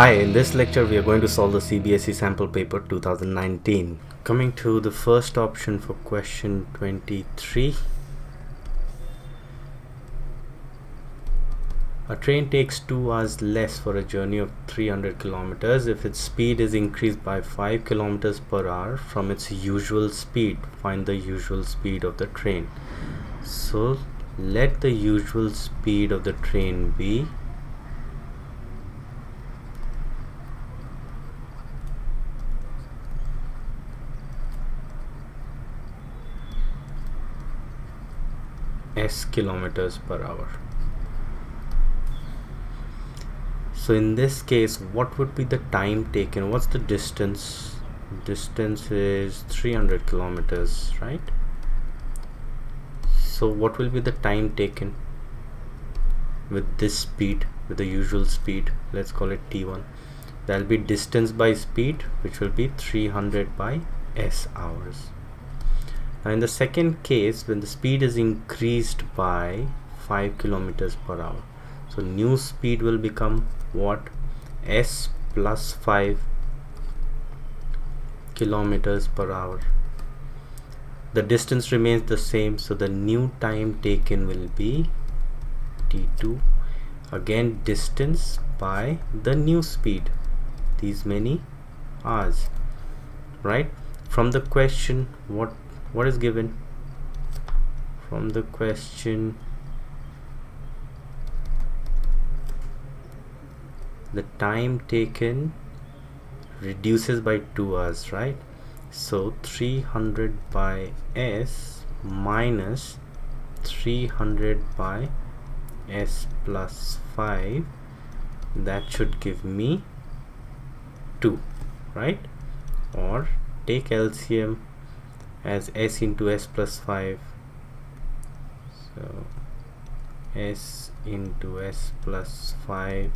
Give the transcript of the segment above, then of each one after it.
Hi, in this lecture we are going to solve the CBSE sample paper 2019. Coming to the first option for question 23. A train takes 2 hours less for a journey of 300 kilometers if its speed is increased by 5 kilometers per hour from its usual speed. Find the usual speed of the train. So let the usual speed of the train be s kilometers per hour. So in this case, what would be the time taken? What's the distance? Distance is 300 kilometers, right? So what will be the time taken with this speed, with the usual speed? Let's call it t1. That'll be distance by speed, which will be 300 by s hours. Now in the second case, when the speed is increased by 5 kilometers per hour, so new speed will become what? S plus 5 kilometers per hour. The distance remains the same, so the new time taken will be t2. Again, distance by the new speed, these many hours, right? From the question, what is given? From the question, the time taken reduces by 2 hours, right? So 300 by s minus 300 by s plus 5, that should give me 2, right? Or take LCM as s into s plus 5, so s into s plus 5,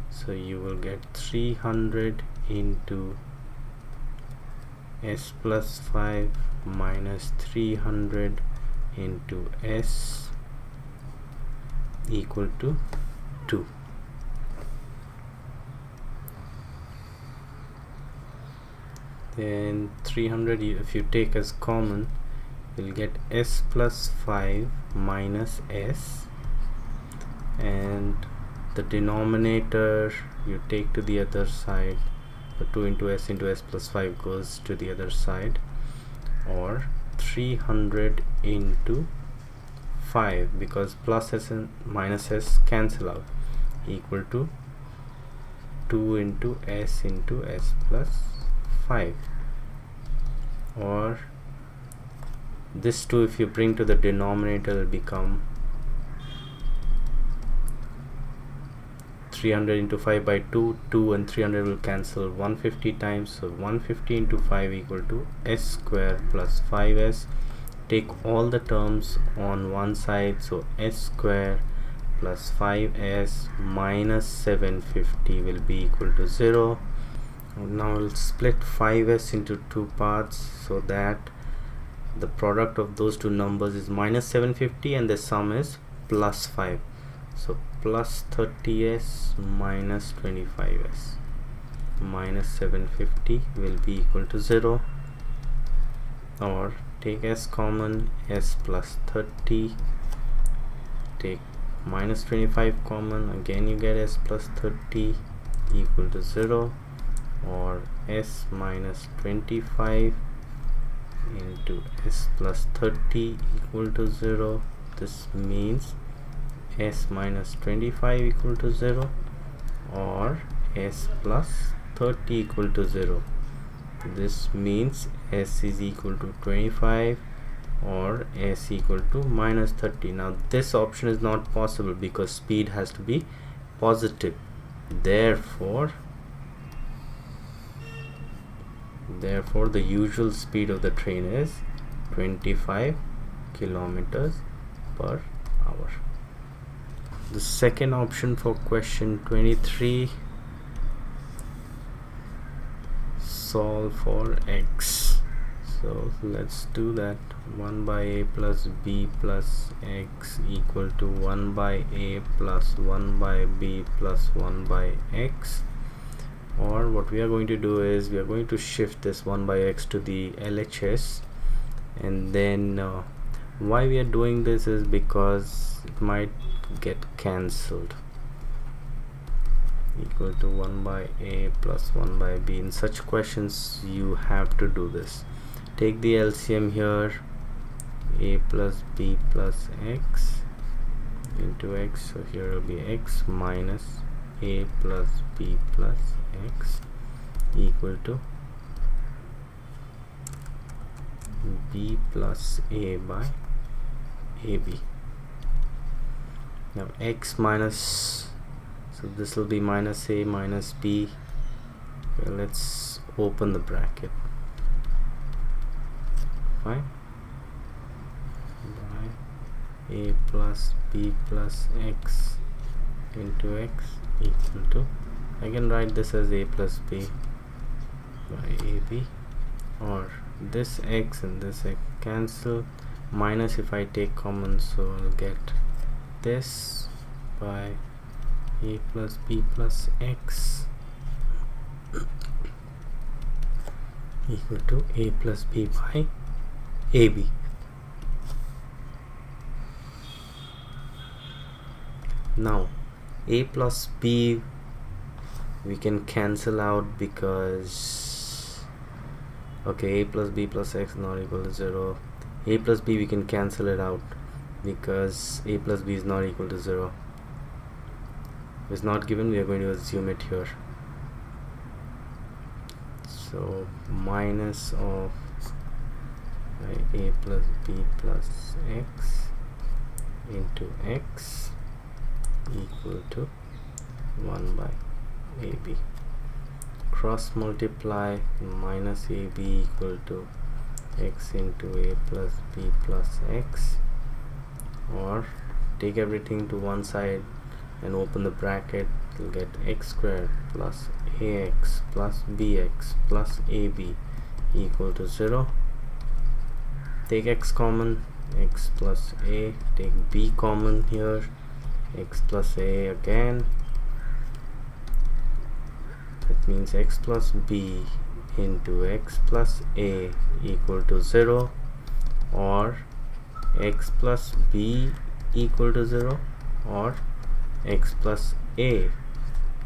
so you will get 300 into s plus 5 minus 300 into s equal to 2. Then 300, if you take as common, you'll get s plus 5 minus s, and the denominator you take to the other side, so 2 into s plus 5 goes to the other side, or 300 into 5, because plus s and minus s cancel out, equal to 2 into s plus 5. Or this 2, if you bring to the denominator, will become 300 into 5 by 2, 2 and 300 will cancel 150 times, so 150 into 5 equal to s square plus 5s. Take all the terms on one side, so s square plus 5s minus 750 will be equal to 0. Now we'll split 5s into two parts, so that the product of those two numbers is minus 750 and the sum is plus 5. So plus 30s minus 25s minus 750 will be equal to 0. Or take s common, s plus 30, take minus 25 common, again you get s plus 30 equal to 0. Or s minus 25 into s plus 30 equal to 0. This means s minus 25 equal to 0, or s plus 30 equal to 0. This means s is equal to 25 or s equal to minus 30. Now this option is not possible because speed has to be positive. Therefore the usual speed of the train is 25 kilometers per hour. The second option for question 23, solve for x. So let's do that. 1 by a plus b plus x equal to 1 by a plus 1 by b plus 1 by x. or what we are going to do is we are going to shift this 1 by x to the LHS, and then why we are doing this is because it might get cancelled. Equal to 1 by a plus 1 by b. In such questions you have to do this. Take the LCM here, a plus b plus x into x, so here will be x minus a plus b plus x equal to b plus a by ab. Now x minus, so this will be minus a minus b. Okay, let's open the bracket. Fine. By a plus b plus x into x equal to, I can write this as a plus b by ab, or this x and this x cancel, minus if I take common, so I'll get this by a plus b plus x equal to a plus b by ab. Now a plus b we can cancel out because, okay, a plus b plus x not equal to 0. A plus b we can cancel it out because a plus b is not equal to 0. If it's not given, we are going to assume it here. So minus of a plus b plus x into x equal to 1 by ab. Cross multiply, minus ab equal to x into a plus b plus x, or take everything to one side and open the bracket. You'll get x squared plus ax plus bx plus ab equal to 0. Take x common, x plus a. Take b common here, x plus a again. That means x plus b into x plus a equal to 0, or x plus b equal to 0, or x plus a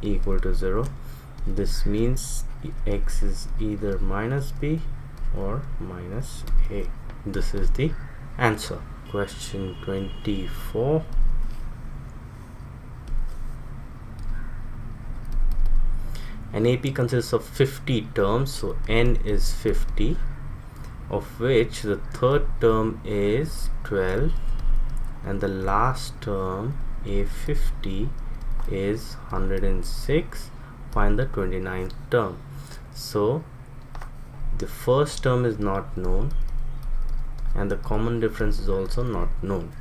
equal to 0. This means x is either minus b or minus a. This is the answer. Question 24. An AP consists of 50 terms, so n is 50, of which the third term is 12 and the last term, A50, is 106. Find the 29th term. So the first term is not known and the common difference is also not known.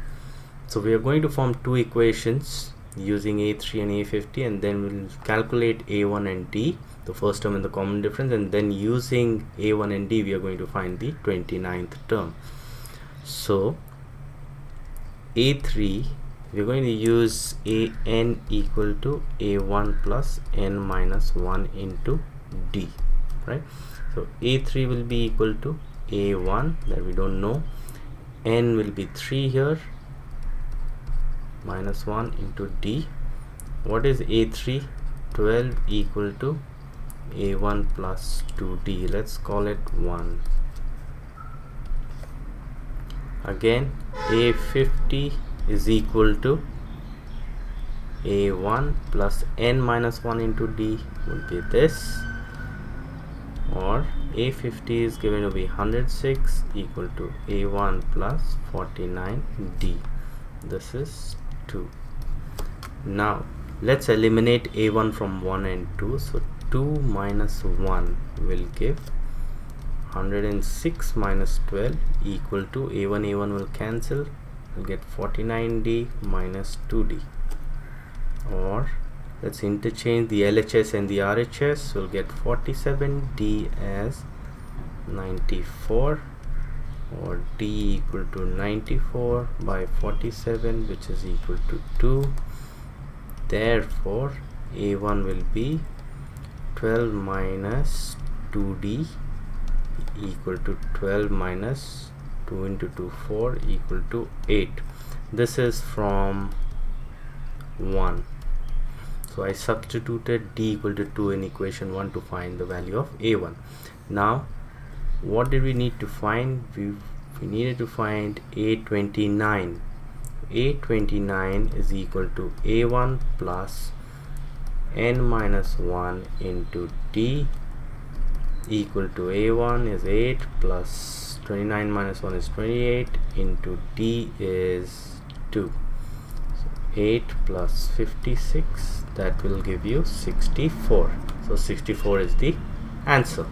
So we are going to form two equations using A3 and A50, and then we'll calculate A1 and D, the first term and the common difference, and then using A1 and D we are going to find the 29th term. So A3, we're going to use an equal to a1 plus n minus 1 into d, right? So a3 will be equal to a1, that we don't know, n will be 3 here, minus 1 into d. What is a3? 12 equal to a1 plus 2d. Let's call it 1. Again, a50 is equal to a1 plus n minus 1 into d would be this, or a50 is given to be 106 equal to a1 plus 49d. This is 2. Now let's eliminate a1 from 1 and 2. So 2 minus 1 will give 106 minus 12 equal to a1 will cancel, we'll get 49d minus 2d, or let's interchange the LHS and the RHS. We'll get 47d as 94, or d equal to 94 by 47, which is equal to 2. Therefore a1 will be 12 minus 2d equal to 12 minus 2 into 2, 4 equal to 8. This is from 1. So I substituted d equal to 2 in equation 1 to find the value of a1. Now what did we need to find? We needed to find a29. a29 is equal to a1 plus n minus 1 into d equal to a1 is 8 plus 29 minus 1 is 28 into d is 2. So 8 plus 56, that will give you 64. So 64 is the answer.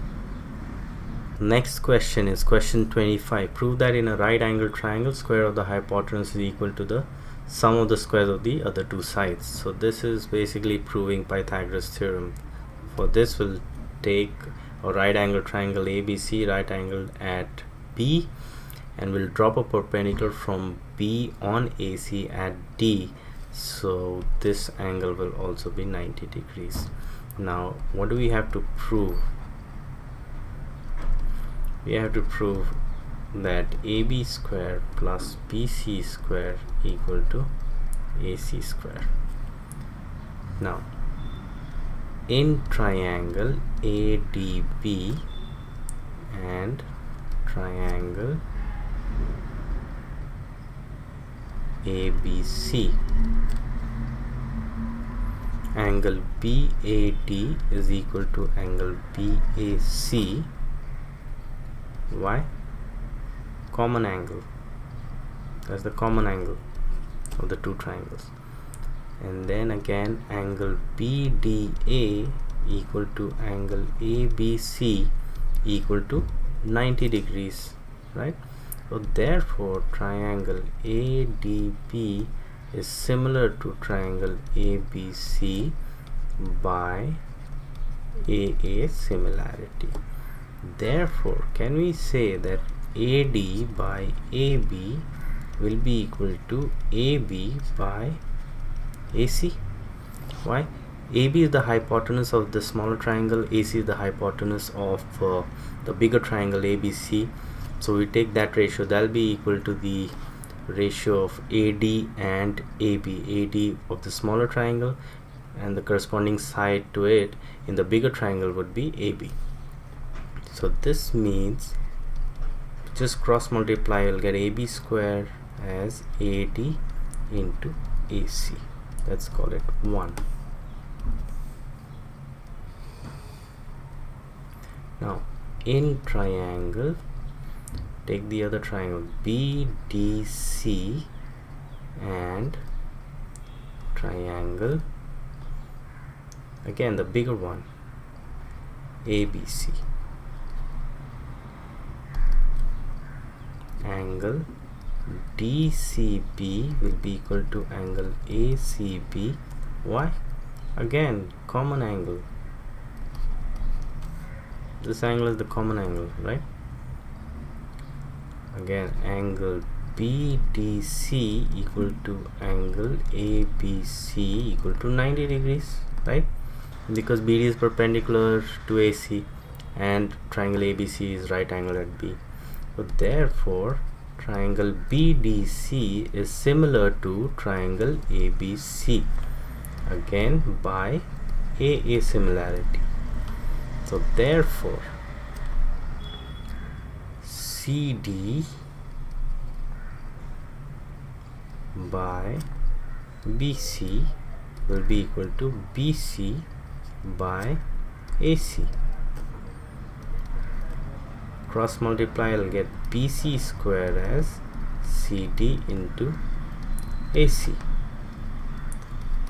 Next question is question 25. Prove that in a right angle triangle, square of the hypotenuse is equal to the sum of the squares of the other two sides. So this is basically proving Pythagoras theorem. For this, we'll take a right angle triangle ABC, right angle at B, and we'll drop a perpendicular from B on AC at D. So this angle will also be 90 degrees. Now what do we have to prove? We have to prove that AB square plus BC square equal to AC square. Now in triangle ADB and triangle ABC, angle BAD is equal to angle BAC. Why? Common angle. That's the common angle of the two triangles. And then again angle BDA equal to angle ABC equal to 90 degrees, right? So therefore triangle ADB is similar to triangle ABC by AA similarity. Therefore can we say that AD by AB will be equal to AB by AC? Why? AB is the hypotenuse of the smaller triangle, AC is the hypotenuse of the bigger triangle ABC. So we take that ratio, that will be equal to the ratio of AD and AB. AD of the smaller triangle and the corresponding side to it in the bigger triangle would be AB. So this means just cross multiply, you'll get AB square as AD into AC. Let's call it 1. Now in triangle, take the other triangle BDC and triangle, again the bigger one, ABC. Angle DCB will be equal to angle ACB. Why? Again common angle. This angle is the common angle, right? Again angle BDC equal to angle ABC equal to 90 degrees, right? Because BD is perpendicular to AC and triangle ABC is right angle at B. So therefore triangle BDC is similar to triangle ABC, again by AA similarity. So therefore CD by BC will be equal to BC by AC. Cross multiply, I'll get BC square as CD into AC.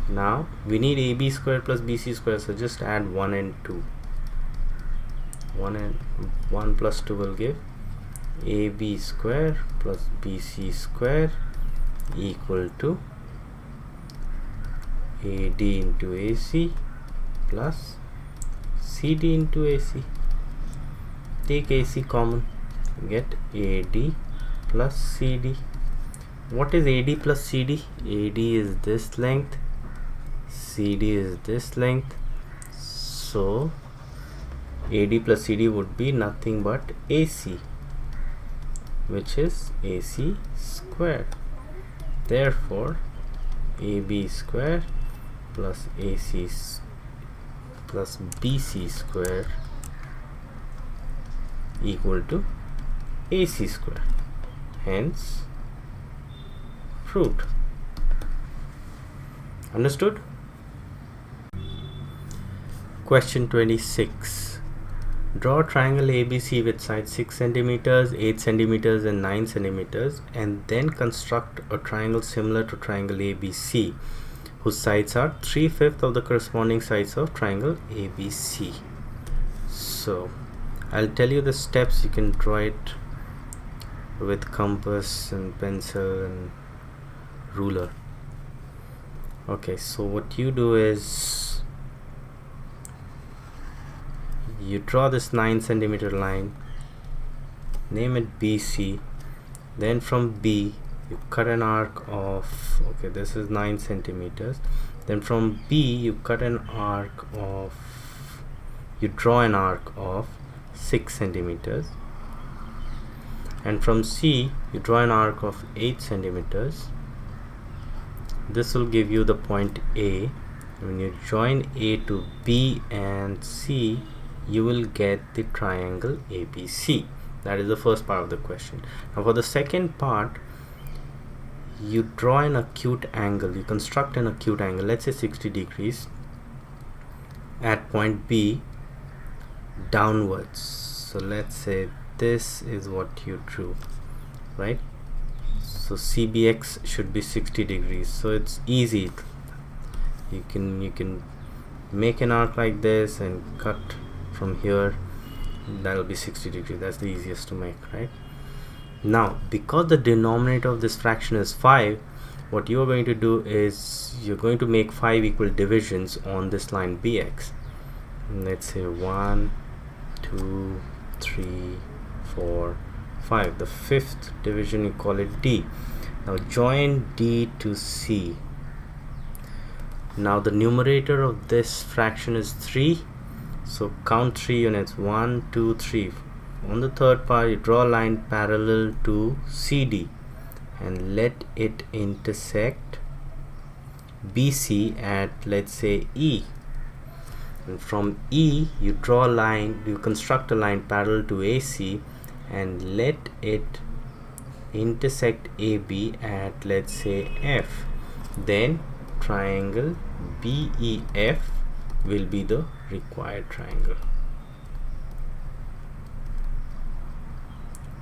Now we need AB square plus BC square, so just add 1 and 2. 1 plus 2 will give AB square plus BC square equal to AD into AC plus CD into AC. Take AC common, get AD plus CD. What is AD plus CD? AD is this length, CD is this length, so AD plus CD would be nothing but AC, which is AC square. Therefore AB square plus AC plus BC square equal to AC square. Hence proved. Understood? Question 26. Draw a triangle ABC with sides 6 centimeters, 8 centimeters and 9 centimeters, and then construct a triangle similar to triangle ABC whose sides are 3/5 of the corresponding sides of triangle ABC. So I'll tell you the steps. You can draw it with compass and pencil and ruler. Okay, so what you do is you draw this 9 centimeter line, name it BC, then from B you cut an arc of, okay, this is 9 centimeters, then from B you cut an arc of, you draw an arc of 6 centimeters, and from C you draw an arc of 8 centimeters. This will give you the point A. When you join A to B and C, you will get the triangle ABC. That is the first part of the question. Now for the second part, you draw an acute angle, you construct an acute angle, let's say 60 degrees at point B downwards. So let's say this is what you drew, right? So CBX should be 60 degrees. So it's easy. You can make an arc like this and cut from here. That'll be 60 degrees. That's the easiest to make, right? Now, because the denominator of this fraction is 5, what you are going to do is you're going to make 5 equal divisions on this line BX. Let's say 1, 2, 3, 4, 5. The fifth division you call it D. Now join D to C. Now the numerator of this fraction is 3, so count 3 units. 1, 2, 3. On the third part you draw a line parallel to CD and let it intersect BC at, let's say, E. And from E you draw a line, you construct a line parallel to AC and let it intersect AB at, let's say, F. Then triangle BEF will be the required triangle.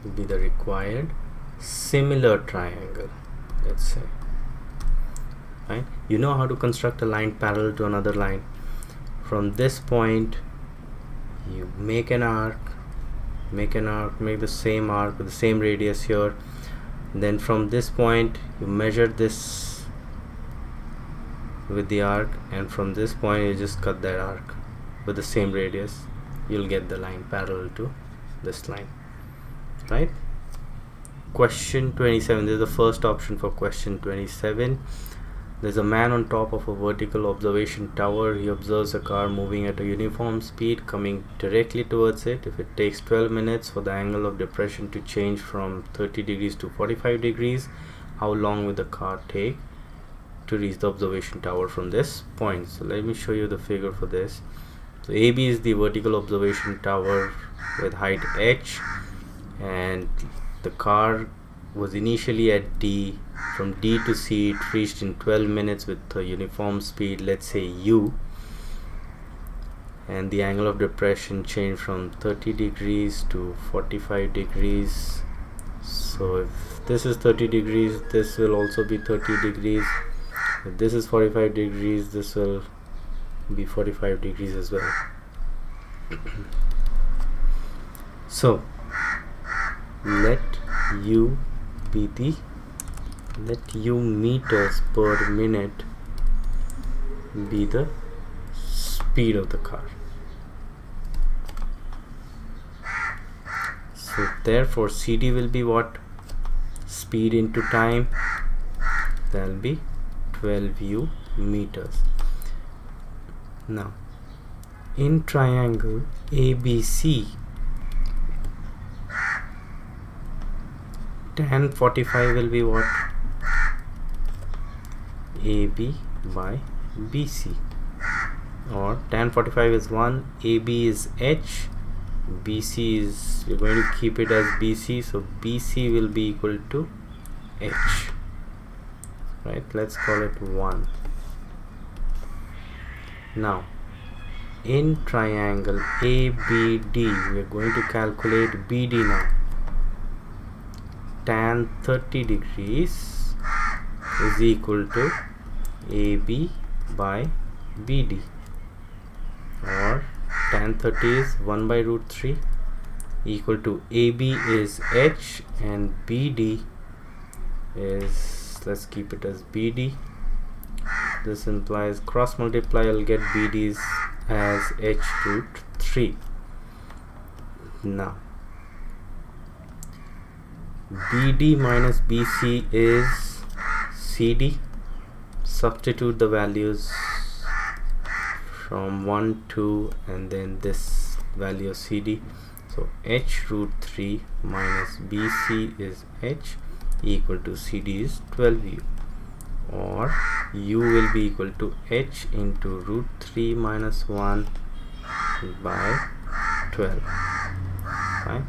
Will be the required similar triangle, let's say. Right? You know how to construct a line parallel to another line. From this point you make an arc, make the same arc with the same radius here. Then from this point you measure this with the arc, and from this point you just cut that arc with the same radius. You'll get the line parallel to this line, right? Question 27. This is the first option for question 27. There's a man on top of a vertical observation tower. He observes a car moving at a uniform speed coming directly towards it. If it takes 12 minutes for the angle of depression to change from 30 degrees to 45 degrees, how long will the car take to reach the observation tower from this point? So let me show you the figure for this. So AB is the vertical observation tower with height h, and the car was initially at D. From D to C it reached in 12 minutes with a uniform speed, let's say U, and the angle of depression changed from 30 degrees to 45 degrees. So if this is 30 degrees, this will also be 30 degrees. If this is 45 degrees, this will be 45 degrees as well. So let U be the, let U meters per minute be the speed of the car. So therefore CD will be what? Speed into time. That will be 12 U meters. Now in triangle ABC, tan 45 will be what? AB by BC, or tan 45 is 1, AB is H, BC is, we're going to keep it as BC, so BC will be equal to H, right? Let's call it 1. Now in triangle ABD, we are going to calculate BD now. Tan 30 degrees is equal to AB by BD, or tan 30 is 1 by root 3 equal to AB is H and BD is, let's keep it as BD. This implies cross multiply, I'll get BD's as H root 3. Now BD minus BC is CD. Substitute the values from 1, 2 and then this value of CD. So H root 3 minus BC is H equal to CD is 12U, or U will be equal to H into root 3 minus 1 by 12. Fine.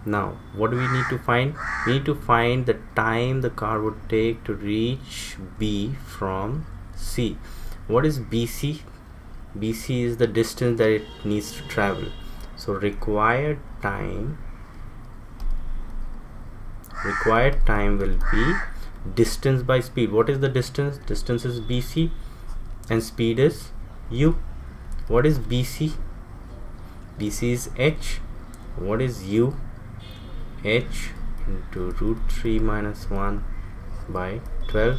Now what do we need to find? We need to find the time the car would take to reach B from C. What is BC? BC is the distance that it needs to travel. So required time will be distance by speed. What is the distance? Distance is BC and speed is U. What is BC? BC is H. What is U? H into root 3 minus 1 by 12.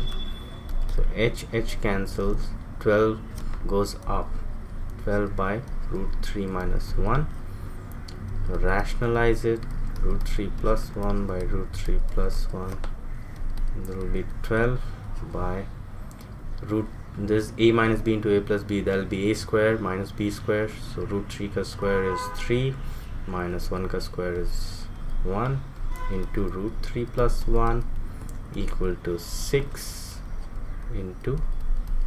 So H cancels, 12 goes up, 12 by root 3 minus 1. So rationalize it, root 3 plus 1 by root 3 plus 1. There will be 12 by root, this a minus b into a plus b, that will be a square minus b square. So root 3 ka square is 3 minus 1 ka square is 1 into root 3 plus 1 equal to 6 into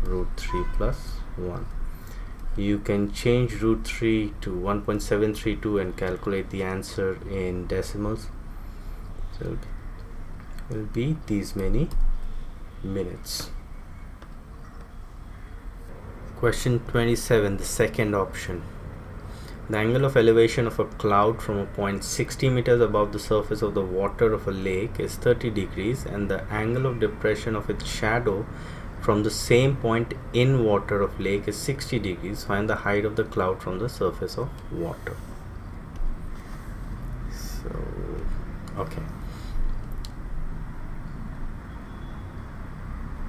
root 3 plus 1. You can change root 3 to 1.732 and calculate the answer in decimals. So it will be these many minutes. Question 27, the second option. The angle of elevation of a cloud from a point 60 meters above the surface of the water of a lake is 30 degrees and the angle of depression of its shadow from the same point in water of lake is 60 degrees. Find the height of the cloud from the surface of water. So, okay.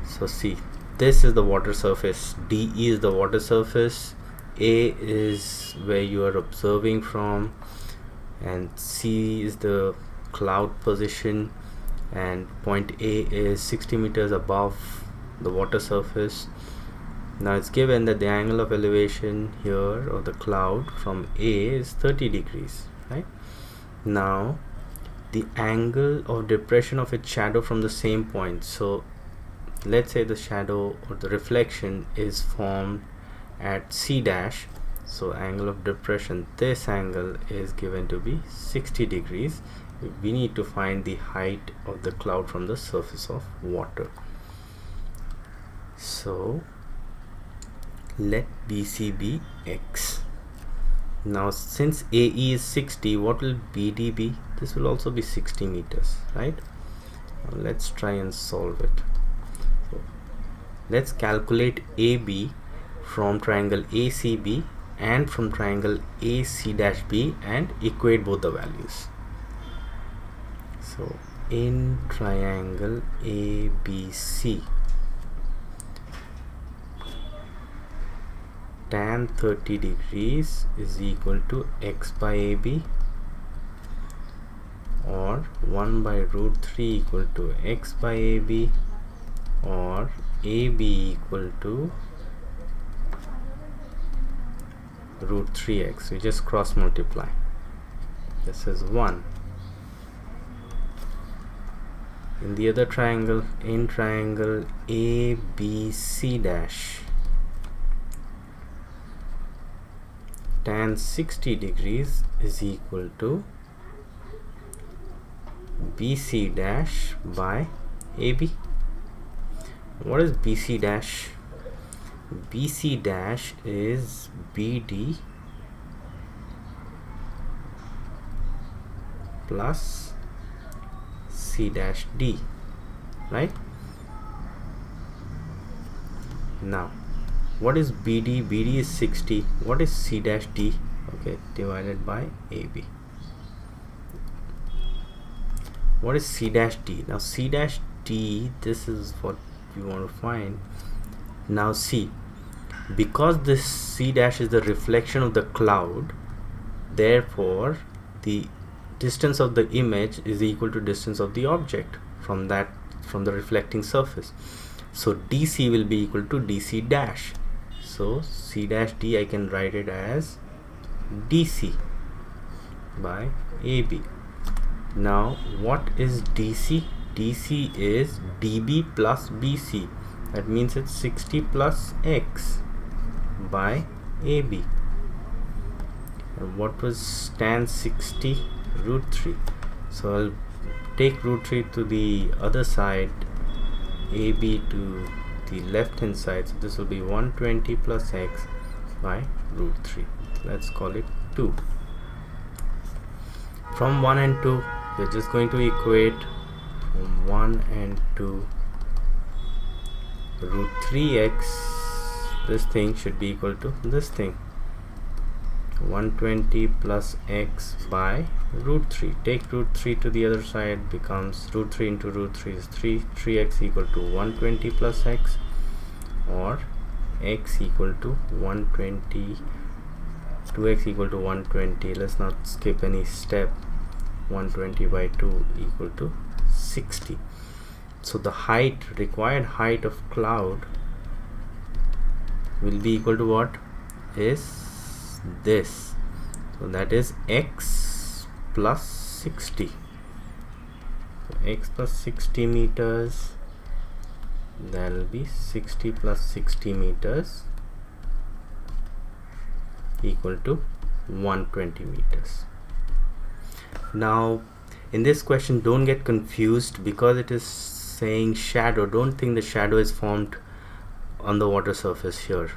So see, this is the water surface. DE is the water surface. A is where you are observing from, and C is the cloud position, and point A is 60 meters above the water surface. Now it's given that the angle of elevation here of the cloud from A is 30 degrees, right? Now the angle of depression of its shadow from the same point. So let's say the shadow or the reflection is formed at C dash, so angle of depression, this angle is given to be 60 degrees. We need to find the height of the cloud from the surface of water. So let BC be X. Now since AE is 60, what will BD be? This will also be 60 meters, right? Now let's try and solve it. So let's calculate AB from triangle ACB and from triangle AC-B and equate both the values. So in triangle ABC, tan 30 degrees is equal to X by AB, or 1 by root 3 equal to X by AB, or AB equal to root 3x. We just cross multiply. This is 1. In the other triangle, in triangle ABC dash, tan 60 degrees is equal to BC dash by AB. What is BC dash? BC dash is BD plus C dash D, right? Now what is BD? BD is 60. What is C dash D? Okay, divided by AB. What is C dash D? Now C dash D, this is what we want to find. Now see, because this C dash is the reflection of the cloud, therefore the distance of the image is equal to distance of the object from the reflecting surface. So DC will be equal to DC dash. So C dash D, I can write it as DC by AB. Now what is DC? DC is DB plus BC. That means it's 60 plus X by AB. And what was tan 60? Root 3. So I'll take root 3 to the other side, AB to the left hand side. So this will be 120 plus X by root 3. Let's call it 2. From 1 and 2, we're just going to equate from 1 and 2. Root 3x, this thing should be equal to this thing, 120 plus x by root 3. Take root 3 to the other side, becomes root 3 into root 3 is 3. 3x equal to 120 plus x, or x equal to 120, 2x equal to 120. Let's not skip any step. 120 by 2 equal to 60. So the required height of cloud will be equal to what? Is this. So that is x plus 60. So x plus 60 meters, that will be 60 plus 60 meters equal to 120 meters. Now in this question, don't get confused, because it is saying shadow. Don't think the shadow is formed on the water surface here.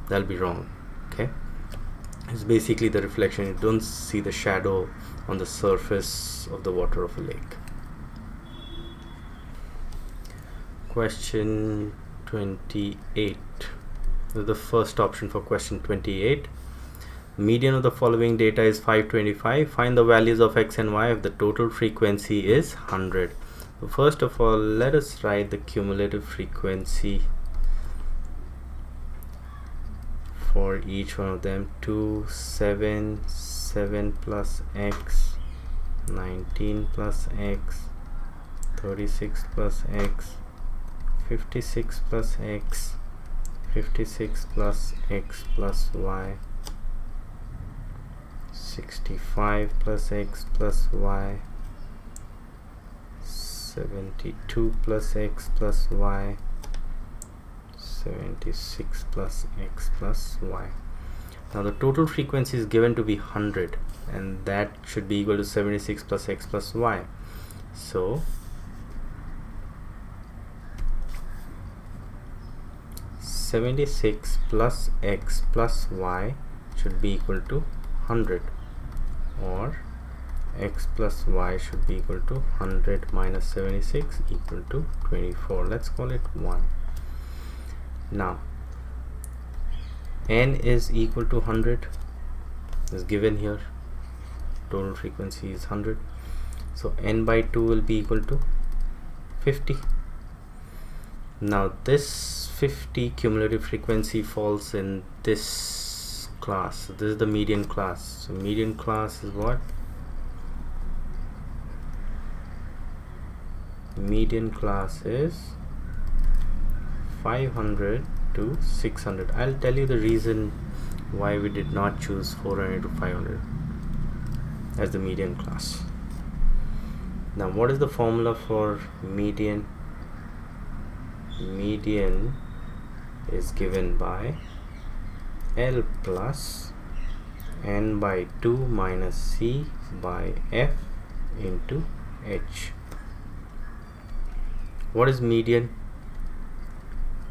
That'll be wrong. Okay, it's basically the reflection. You don't see the shadow on the surface of the water of a lake. Question 28. This is the first option for question 28. Median of the following data is 525. Find the values of x and y if the total frequency is 100. So first of all, let us write the cumulative frequency for each one of them. 2, 7, 7 plus x, 19 plus x, 36 plus x, 56 plus x, 56 plus x plus y, 65 plus x plus y, 72 plus x plus y, 76 plus x plus y. Now the total frequency is given to be 100, and that should be equal to 76 plus x plus y. So 76 plus x plus y should be equal to 100, or x plus y should be equal to 100 minus 76 equal to 24. Let's call it 1. Now n is equal to 100 is given here. Total frequency is 100, so n by 2 will be equal to 50. Now this 50 cumulative frequency falls in this class. So this is the median class. So median class is what? Median class is 500 to 600. I'll tell you the reason why we did not choose 400 to 500 as the median class. Now what is the formula for median? Median is given by L plus n by 2 minus C by F into H. What is median?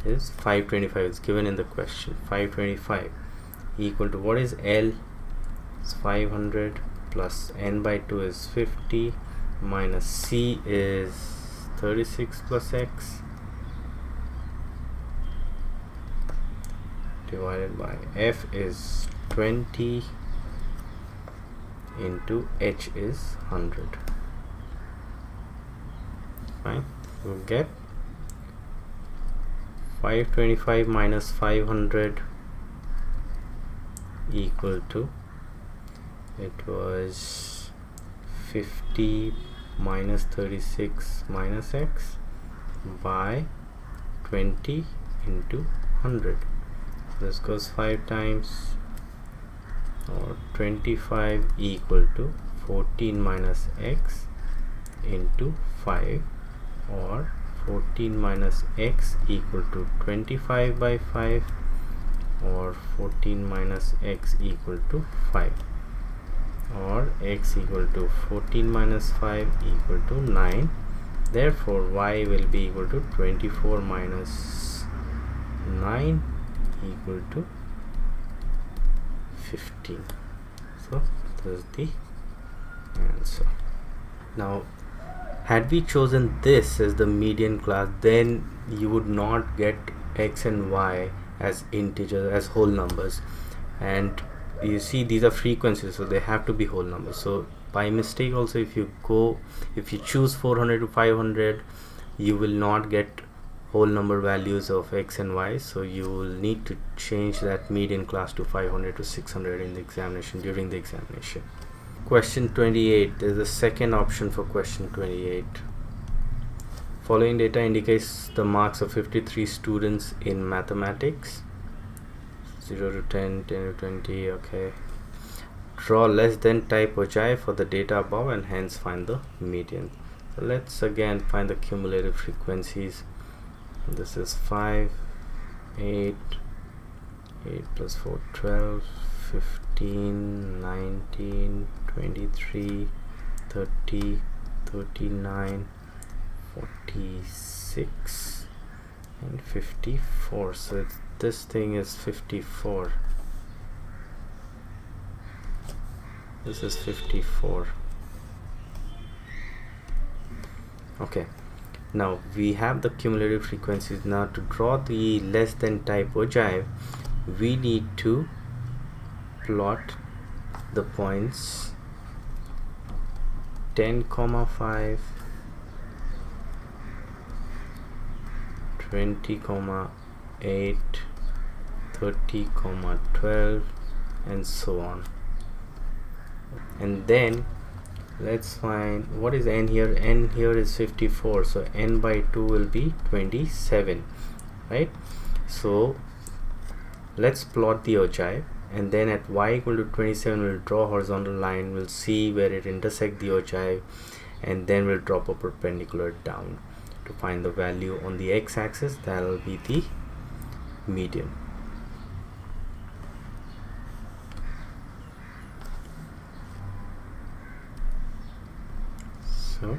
Is 525. It's given in the question. 525 equal to, what is L? It's 500 plus n by 2 is 50 minus C is 36 plus X divided by F is 20 into H is 100. Fine, we'll get 525 minus 500 equal to, it was 50 minus 36 minus X by 20 into 100. This goes 5 times, or 25 equal to 14 minus X into 5, or 14 minus X equal to 25 by 5, or 14 minus X equal to 5, or X equal to 14 minus 5 equal to 9. Therefore Y will be equal to 24 minus 9 equal to 15. So this is the answer. Now had we chosen this as the median class, then you would not get X and Y as integers, as whole numbers, and you see these are frequencies, so they have to be whole numbers. So by mistake also, if you choose 400 to 500, you will not get whole number values of X and Y, so you will need to change that median class to 500 to 600 in the examination, during the examination. Question 28, there is a second option for question 28. Following data indicates the marks of 53 students in mathematics. 0 to 10, 10 to 20, okay. Draw less than type ogive for the data above and hence find the median. So let's again find the cumulative frequencies. This is 5, 8, 8 plus 4, 12, 15, 19, 23, 30, 39, 46 and 54. So this thing is 54. This is 54. Okay, now we have the cumulative frequencies. Now to draw the less than type ogive, we need to plot the points 10, 5, 20, 8, 30, 12 and so on. And then let's find what is n here. N here is 54, so n by 2 will be 27, right? So let's plot the ogive, and then at y equal to 27 we'll draw a horizontal line, we'll see where it intersects the ogive, and then we'll drop a perpendicular down to find the value on the x-axis. That will be the median. So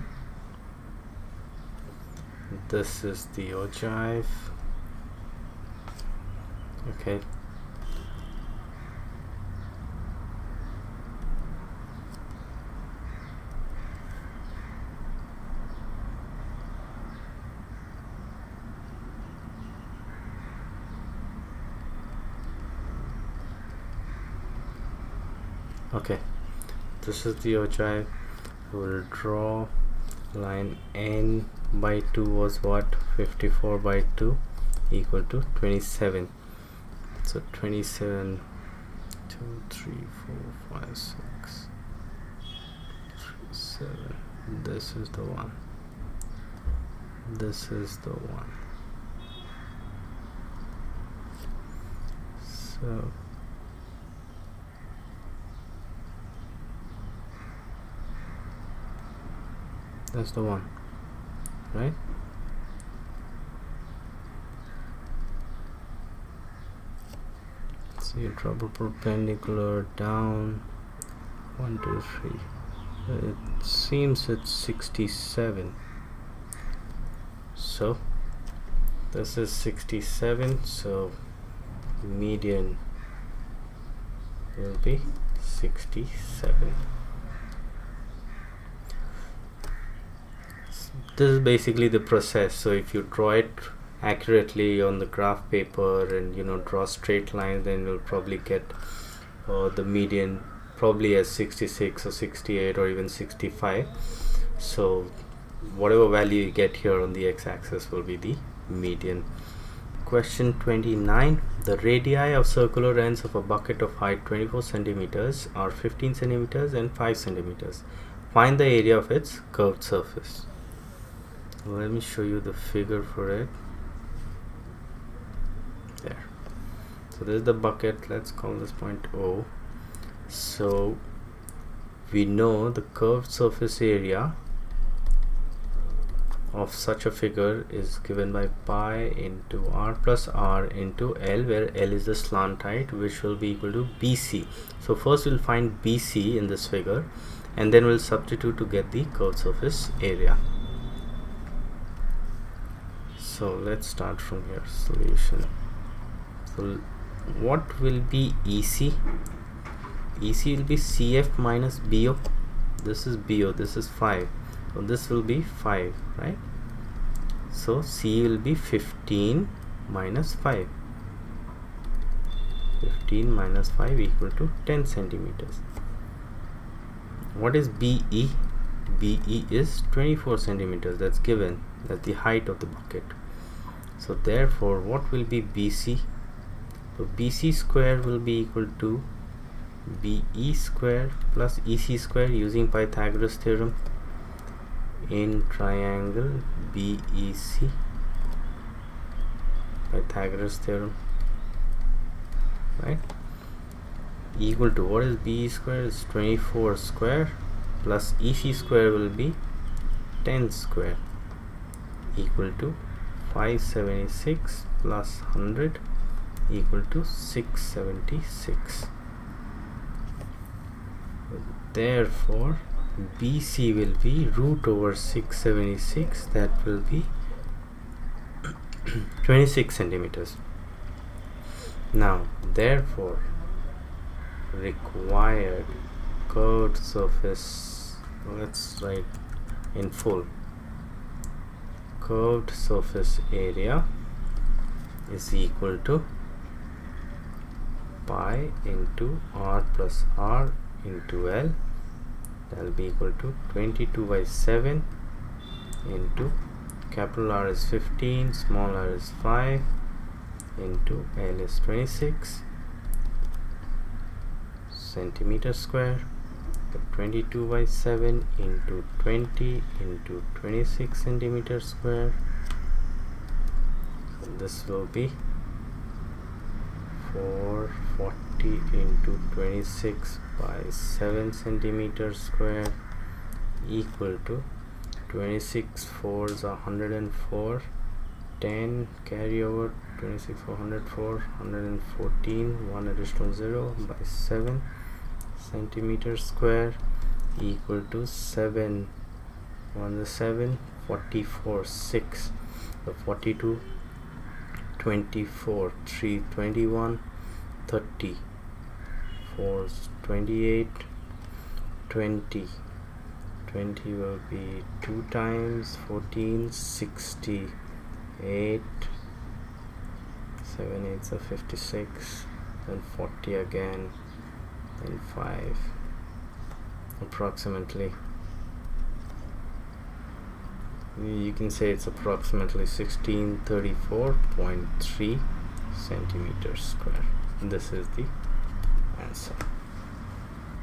this is the ogive. Okay, okay, this is the ogive. We'll draw line n by 2 was what? 54 by 2 equal to 27. So 27, 2, 3, 4, 5, 6, 3, 7. This is the one. This is the one. So That's the one, right? So you drop a perpendicular down 1 2 3. It seems it's 67. So this is 67, so median will be 67. This is basically the process. So if you draw it accurately on the graph paper and draw straight lines, then you'll probably get the median probably as 66 or 68 or even 65. So whatever value you get here on the x-axis will be the median. Question 29. The radii of circular ends of a bucket of height 24 centimeters are 15 centimeters and 5 centimeters. Find the area of its curved surface. Let me show you the figure for it. There. So this is the bucket. Let's call this point O. So we know the curved surface area of such a figure is given by pi into r plus r into L, where L is the slant height, which will be equal to BC. So first we'll find BC in this figure and then we'll substitute to get the curved surface area. So let's start from here. Solution. So what will be EC? EC will be CF minus BO. This is BO, this is 5. So this will be 5, right? So C will be 15 minus 5. 15 minus 5 equal to 10 centimeters. What is BE? BE is 24 centimeters. That's given. That's the height of the bucket. So therefore, what will be BC? So BC square will be equal to BE square plus EC square using Pythagoras theorem in triangle BEC. Pythagoras theorem, right? Equal to, what is BE square? Is 24 square plus EC square will be 10 square equal to 576 plus 100 equal to 676. Therefore BC will be root over 676, that will be 26 centimeters. Now therefore required curved surface, let's write in full, curved surface area is equal to pi into r plus r into L. That will be equal to 22 by 7 into capital R is 15, small r is 5 into L is 26 centimeter square. 22 by 7 into 20 into 26 centimeter square. So this will be 440 into 26 by 7 centimeter square equal to 26 4s are 104, 10 carry over, 26 4 104, 114, 1 additional 0 by 7 centimeter square equal to 7 1 is 7, 44 6. So 42, 24, 3 21, 30, 4 is 28, 20 will be 2 times 14, 68, 7 8s are 56, then 40 again, then 5, approximately, you can say it's approximately 1634.3 centimeters square. This is the answer.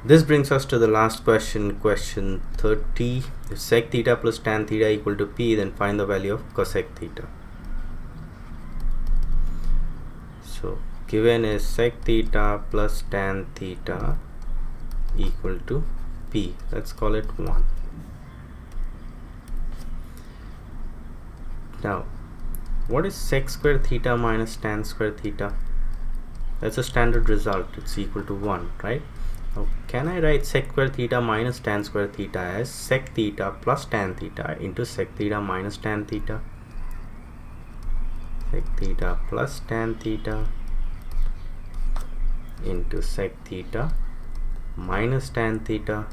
This brings us to the last question, question 30. If sec theta plus tan theta equal to P, then find the value of cosec theta. So given is sec theta plus tan theta equal to P. Let's call it 1. Now, what is sec square theta minus tan square theta? That's a standard result. It's equal to 1, right? Now, can I write sec square theta minus tan square theta as sec theta plus tan theta into sec theta minus tan theta? Sec theta plus tan theta into sec theta minus tan theta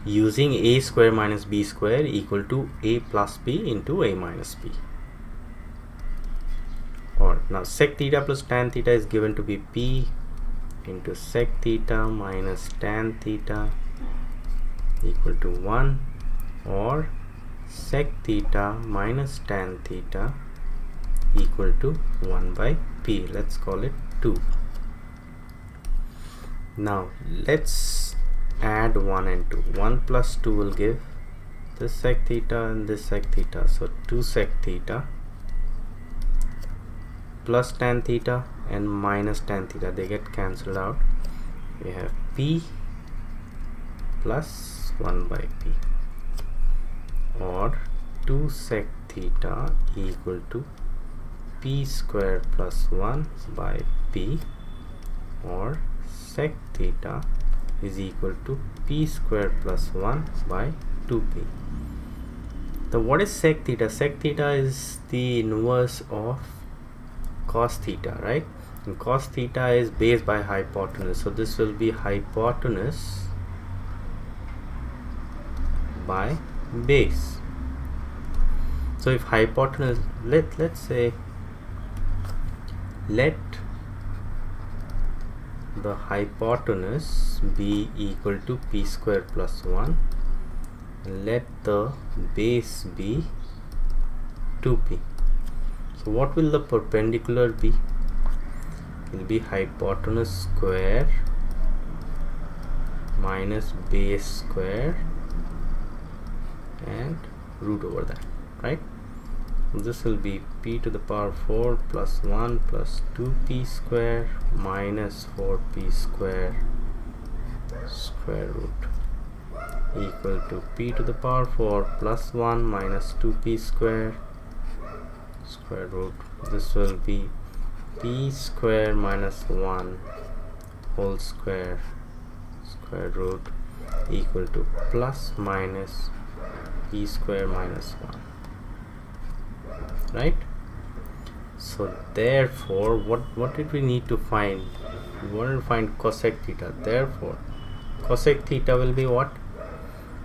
using a square minus b square equal to a plus b into a minus b. Or now sec theta plus tan theta is given to be p into sec theta minus tan theta equal to 1, or sec theta minus tan theta equal to 1 by p. Let's call it 2. Now let's add 1 and 2. 1 plus 2 will give this sec theta and this sec theta. So 2 sec theta plus tan theta and minus tan theta, they get cancelled out. We have p plus 1 by p, or 2 sec theta equal to p square plus 1 by p, or sec theta is equal to p square plus 1 by 2p. So what is sec theta? Sec theta is the inverse of cos theta, right? And cos theta is base by hypotenuse, so this will be hypotenuse by base. So if hypotenuse, let's say let the hypotenuse be equal to p square plus 1, and let the base be 2p. So what will the perpendicular be? It will be hypotenuse square minus base square and root over that, right? This will be p to the power 4 plus 1 plus 2p square minus 4p square square root equal to p to the power 4 plus 1 minus 2p square square root. This will be p square minus 1 whole square square root equal to plus minus p square minus 1, right? So therefore what did we need to find? We wanted to find cosec theta. Therefore cosec theta will be what?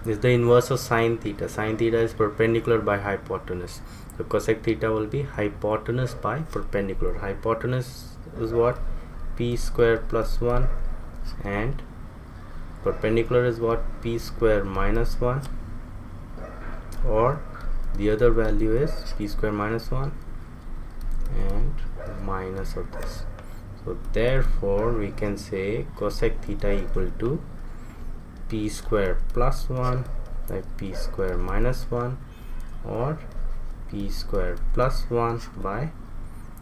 Is the inverse of sine theta. Sine theta is perpendicular by hypotenuse, so cosec theta will be hypotenuse by perpendicular. Hypotenuse is what? P square plus 1, and perpendicular is what? P square minus 1, or the other value is p square minus 1 and minus of this. So therefore we can say cosec theta equal to p square plus 1 by p square minus 1, or p square plus 1 by,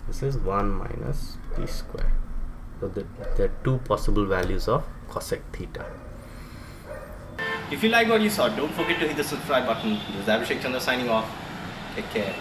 this is 1 minus p square. So there are two possible values of cosec theta. If you like what you saw, don't forget to hit the subscribe button. This is Abbyshek Chandra signing off. Take care.